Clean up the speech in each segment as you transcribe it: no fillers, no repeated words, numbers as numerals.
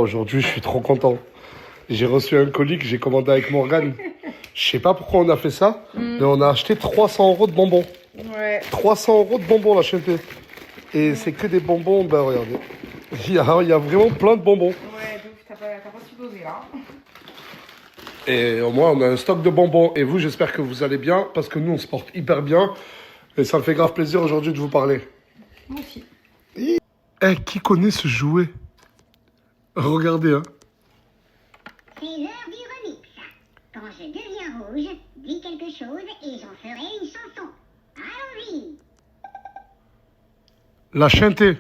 Aujourd'hui, je suis trop content. J'ai reçu un colis que j'ai commandé avec Morgane. Je sais pas pourquoi on a fait ça, mais on a acheté 300 € de bonbons. Ouais. 300 € de bonbons, la chaîne. Et c'est que des bonbons, ben regardez. Il y a vraiment plein de bonbons. Ouais, donc t'as pas su doser là. Et au moins, on a un stock de bonbons. Et vous, j'espère que vous allez bien, parce que nous, on se porte hyper bien. Et ça me fait grave plaisir aujourd'hui de vous parler. Moi aussi. Eh, qui connaît ce jouet? Regardez, hein. C'est l'heure du remix. Quand je deviens rouge, dis quelque chose et j'en ferai une chanson. Allons-y. La chaîneté.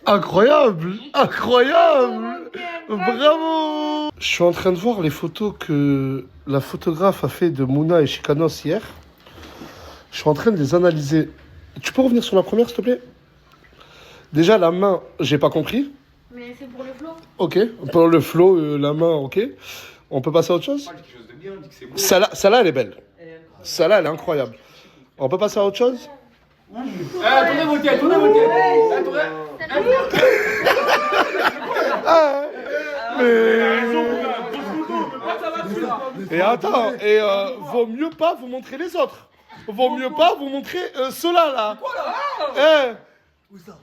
Incroyable! Incroyable! Bravo! Je suis en train de voir les photos que la photographe a fait de Mouna et Chikanos hier. Je suis en train de les analyser. Tu peux revenir sur la première, s'il te plaît? Déjà, la main, j'ai pas compris. Mais c'est pour le flow. Ok. Pour le flow, la main, ok. On peut passer à autre chose? Celle-là, elle est belle. Celle-là, elle est incroyable. On peut passer à autre chose? Tournez vos têtes, tournez vos têtes. Et attends, vaut mieux pas vous montrer les autres. Vaut mieux pas vous montrer ceux-là, là. Quoi là?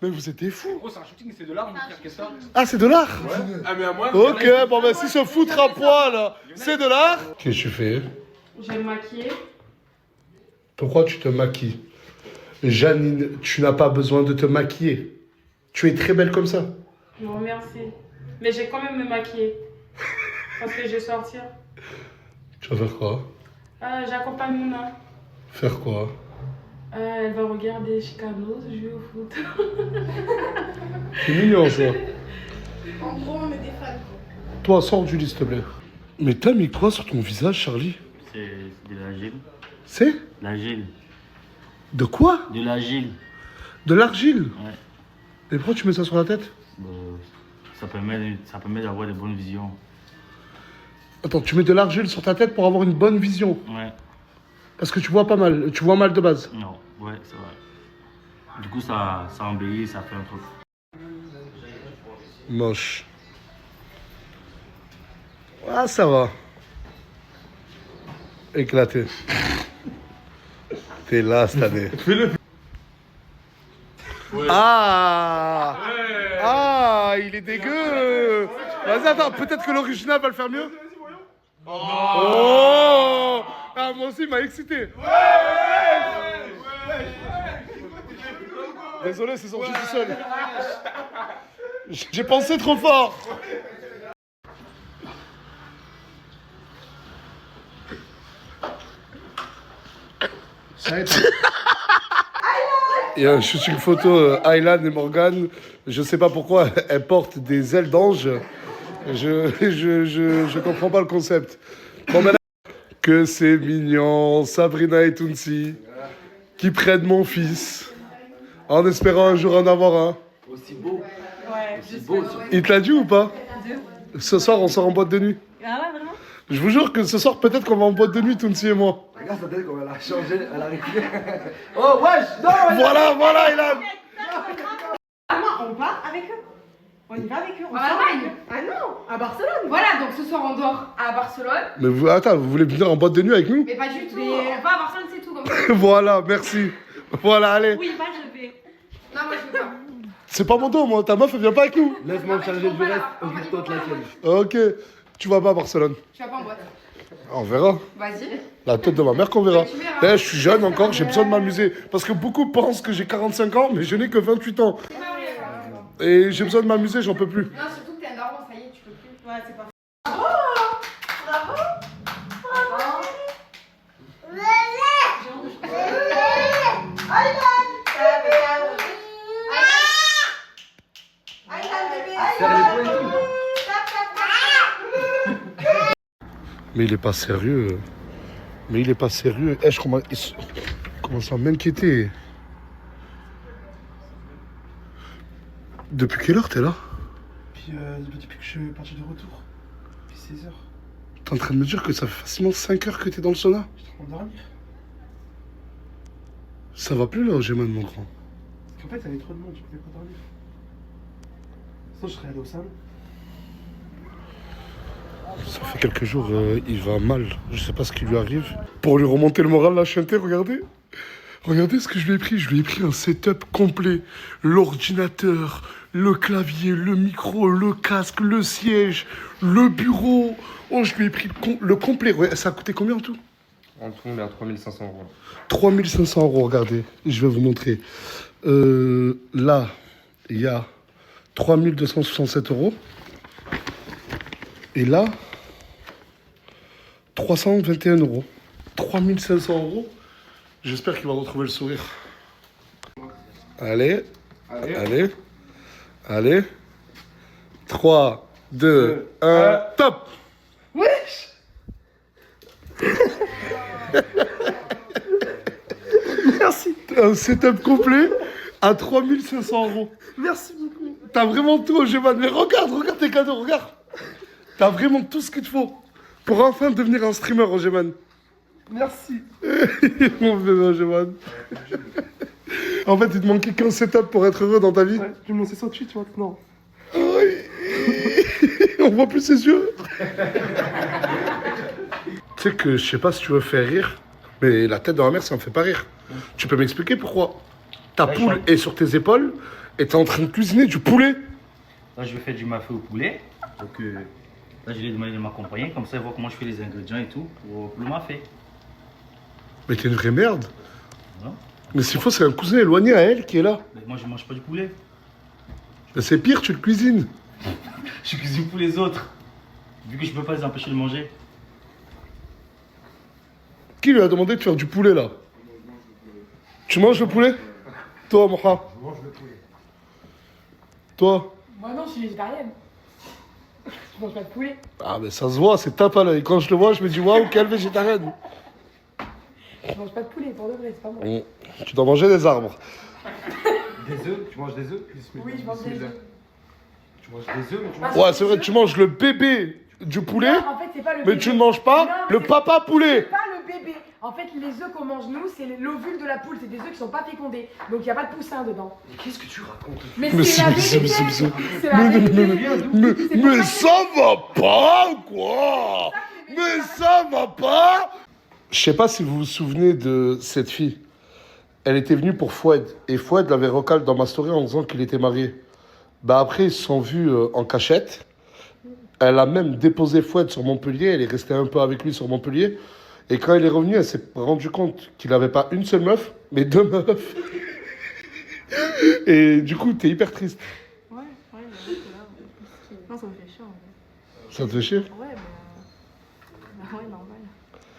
Mais vous êtes des fous. Gros, c'est un shooting, c'est de l'art, mon frère, qu'est-ce que ça? Ah, c'est de l'art? Ah, mais à moi. Ok, bon, ben si se foutre à poil, c'est de l'art. Qu'est-ce que tu fais? Je vais me maquiller. Pourquoi tu te maquilles? Janine, tu n'as pas besoin de te maquiller. Tu es très belle comme ça. Je vous remercie. Mais j'ai quand même me maquiller. Parce que je vais sortir. Tu vas faire quoi? J'accompagne Mouna. Faire quoi? Elle va regarder Chicanos jouer au foot. C'est mignon, ça. En gros, on est des fans. Toi, sors du lit, s'il te plaît. Mais t'as mis quoi sur ton visage, Charlie? C'est de l'argile. C'est? L'argile. De quoi? De l'argile. De l'argile? Ouais. Et pourquoi tu mets ça sur la tête? Ça permet d'avoir de bonnes visions. Attends, tu mets de l'argile sur ta tête pour avoir une bonne vision. Ouais. Parce que tu vois pas mal. Tu vois mal de base. Non, ouais, c'est vrai. Du coup, ça embellit, ça fait un truc. Moche. Ah, ça va. Éclaté. T'es là cette année. Fais-le. Ah! Ah, il est dégueu! Vas-y, attends, peut-être que l'original va le faire mieux. Oh! Ah, moi aussi, il m'a excité. Désolé, c'est sorti tout seul. J'ai pensé trop fort. Il y a un shooting photo Aylan et Morgane. Je sais pas pourquoi elles portent des ailes d'ange. Je comprends pas le concept. Bon, ben là, que c'est mignon, Sabrina et Tounsi qui prennent mon fils en espérant un jour en avoir un. Aussi beau. Ouais, Aussi beau. Il te l'a dit ou pas? Ce soir, on sort en boîte de nuit. Ah ouais, vraiment? Je vous jure que ce soir, peut-être qu'on va en boîte de nuit, Tounsi et moi. Regarde sa tête, comme elle a changé, elle a reculé. Oh, wesh, non! Voilà, Aylan. On part avec eux. On y va avec eux. On En sort Allemagne. avec eux. Ah non, à Barcelone. Voilà, donc ce soir on dort à Barcelone. Mais vous, attends, vous voulez venir en boîte de nuit avec nous? Mais pas du tout. Mais- On va à Barcelone, c'est tout. Comme ça. Voilà, merci. Voilà, allez. Oui, moi je vais. Non, moi je veux pas. C'est pas mon dos, moi. Ta meuf, elle vient pas avec nous. Laisse-moi me charger du reste, occupe-toi de la tienne. Ok. Tu vas pas à Barcelone. Tu vas pas en boîte. On verra. Vas-y. La tête de ma mère qu'on verra. Tu verras. Eh, je suis jeune encore, j'ai besoin de m'amuser. Parce que beaucoup pensent que j'ai 45 ans, mais je n'ai que 28 ans. C'est pas vrai. Et j'ai besoin de m'amuser, j'en peux plus. Non, surtout que t'es un daron, ça y est, tu peux plus. Ouais, c'est pas. Serre les poings et tout. Mais il est pas sérieux. Mais il est pas sérieux. Eh, je commence à m'inquiéter. Depuis quelle heure t'es là? Depuis que je suis parti de retour. Depuis 16h. T'es en train de me dire que ça fait facilement 5 heures que t'es dans le sauna? Je suis en train de dormir. Ça va plus là, Ojeman, mon grand. Parce qu'en fait, il y avait trop de monde, je pouvais pas dormir. Sinon, je serais allé au salon. Ça fait quelques jours, il va mal. Je sais pas ce qui lui arrive. Pour lui remonter le moral, la chanter, regardez. Regardez ce que je lui ai pris. Je lui ai pris un setup complet. L'ordinateur, le clavier, le micro, le casque, le siège, le bureau. Oh, je lui ai pris le complet. Ouais, ça a coûté combien en tout? En tout, on est à 3500 euros. 3500 euros, regardez. Je vais vous montrer. Là, il y a 3267 euros. Et là, 321 euros. 3500 euros. J'espère qu'il va retrouver le sourire. Allez, allez, allez. 3, 2, 1, top! Wesh! Merci. Un setup complet à 3500 euros. Merci beaucoup. T'as vraiment tout, Ojeman. Mais regarde tes cadeaux, regarde. T'as vraiment tout ce qu'il te faut pour enfin devenir un streamer, Ojeman. Merci. Mon bébé Ojeman. En fait, il te manquait qu'un setup pour être heureux dans ta vie. Ouais, je vais me lancer 108 maintenant. Oui. On voit plus ses yeux. Tu sais que je sais pas si tu veux faire rire, mais la tête dans la mer, ça me fait pas rire. Tu peux m'expliquer pourquoi ta poule est sur tes épaules et t'es en train de cuisiner du poulet? Là, je vais faire du mafé au poulet. Donc, là, je lui ai demandé de m'accompagner. Comme ça, il voit comment je fais les ingrédients et tout pour le mafé. Mais t'es une vraie merde. Non? Mais s'il faut, c'est un cousin éloigné à elle qui est là. Mais moi, je mange pas du poulet. Mais c'est pire, tu le cuisines. Je cuisine pour les autres. Vu que je peux pas les empêcher de manger. Qui lui a demandé de faire du poulet là? Tu manges le poulet? Toi, Moha? Je mange le poulet. Toi? Moi non, je suis végétarienne. Je mange pas de poulet. Ah, mais ça se voit, c'est tape à l'œil. Quand je le vois, je me dis waouh, quelle végétarienne. Je mange pas de poulet, pour de vrai, c'est pas moi. Tu dois manger des arbres. Des œufs? Tu manges des œufs? Oui, je mange des œufs. Tu manges des œufs, mais tu manges... Ouais, c'est vrai, tu manges le bébé du poulet, Non, en fait, c'est pas le mais bébé. tu ne manges pas Non, mais le c'est- papa poulet. C'est pas le bébé. En fait, les œufs qu'on mange nous, c'est l'ovule de la poule. C'est des œufs qui sont pas fécondés. Donc il n'y a pas de poussin dedans. Mais qu'est-ce que tu racontes? Mais Mais c'est la c'est- vérité. c'est- C'est la vérité. Mais ça va pas, quoi. Mais ça va pas. Je sais pas si vous vous souvenez de cette fille. Elle était venue pour Foued. Et Foued l'avait recalé dans ma story en disant qu'il était marié. Bah après, ils se sont vus en cachette. Elle a même déposé Foued sur Montpellier. Elle est restée un peu avec lui sur Montpellier. Et quand elle est revenue, elle s'est rendue compte qu'il n'avait pas une seule meuf, mais deux meufs. Et du coup, t'es hyper triste. Ouais, j'avoue que là, non, ça me fait chier en vrai. Ça te fait chier? Ouais, mais. Bah ouais, normal.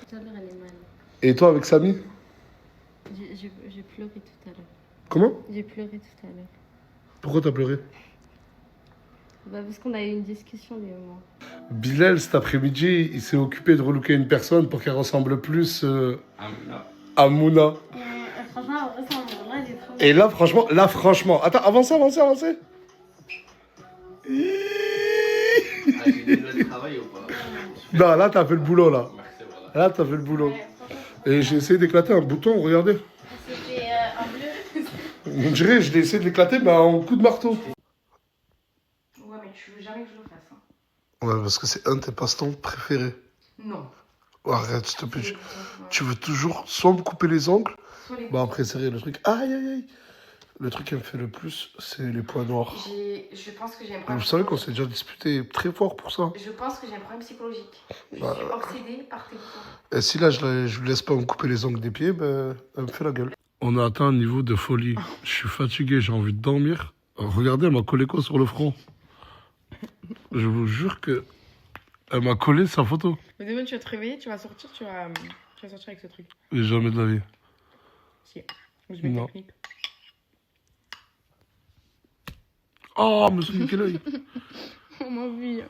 Tout à l'heure, elle est mal. Et toi, avec Samy? J'ai pleuré tout à l'heure. Comment? J'ai pleuré tout à l'heure. Pourquoi t'as pleuré? Bah, parce qu'on a eu une discussion, lui et moi. Bilal, cet après-midi, il s'est occupé de relooker une personne pour qu'elle ressemble plus à Mouna. Franchement, en vrai, ça, elle est trop... Et là, franchement... Attends, avancez. J'ai déjà du travail ou pas? Non, là, t'as fait le boulot, là. Là, t'as fait le boulot. Et j'ai essayé d'éclater un bouton, regardez. C'était en bleu. On dirait, je l'ai essayé de l'éclater, mais en coup de marteau. Ouais, mais tu veux jamais que je le fasse. Hein. Ouais, parce que c'est un de tes passe-temps préférés. Non. Arrête, s'il te plaît. Tu veux toujours soit me couper les ongles. Soit les... Bah après, c'est vrai, le truc... Aïe, aïe, aïe. Le truc qui me fait le plus, c'est les points noirs. Je pense que j'ai un problème. Vous savez qu'on s'est déjà disputé très fort pour ça. Je pense que j'ai un problème psychologique. Je Bah, suis obsédée par tes boutons. Et si là, je lui laisse pas me couper les ongles des pieds, ben, elle me fait la gueule. On a atteint un niveau de folie. Je suis fatigué, j'ai envie de dormir. Regardez, elle m'a collé quoi sur le front? Je vous jure que elle m'a collé sa photo. Mais demain, tu vas te réveiller, tu vas sortir, tu vas sortir avec ce truc. Et jamais de la vie. Si. Je mets Non. technique. Oh, me suis niqué l'œil. On m'envie.